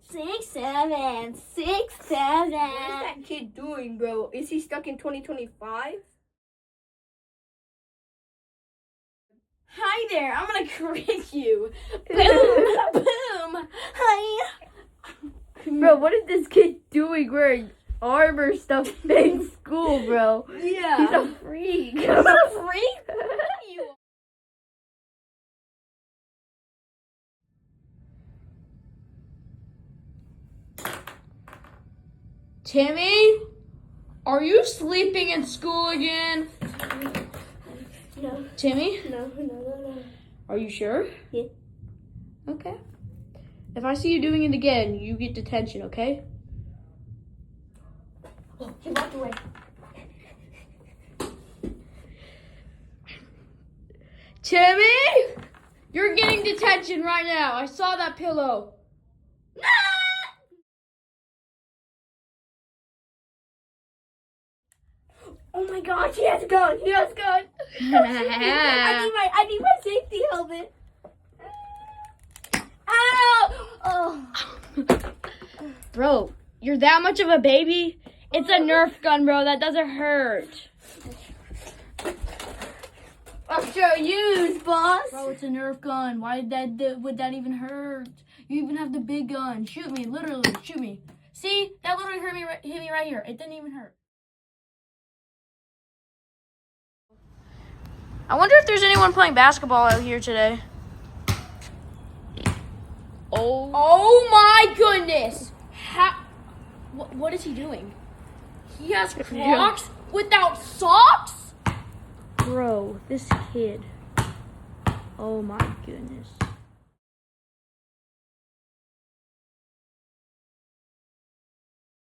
6, 7, 6, 7. What is that kid doing, bro? Is he stuck in 2025? Hi there, I'm gonna crit you. Boom, boom. Hi. Bro, what is this kid doing wearing armor stuff in school, bro? Yeah. He's a freak. He's a freak? You. Timmy, are you sleeping in school again? No, Timmy, no. are you sure? Yeah. Okay. If I see you doing it again, you get detention, okay? Oh, he walked away. Timmy, you're getting detention right now. I saw that pillow. Oh my gosh, he has a gun. He has a gun. I need my safety helmet. Ow! Oh. Bro, you're that much of a baby? It's a Nerf gun, bro. That doesn't hurt. Extra use, boss. Bro, it's a Nerf gun. Why would that even hurt? You even have the big gun. Shoot me, literally, shoot me. See, that literally hit me right here. It didn't even hurt. I wonder if there's anyone playing basketball out here today. Oh my goodness! What is he doing? He has Crocs without socks? Bro, this kid. Oh my goodness.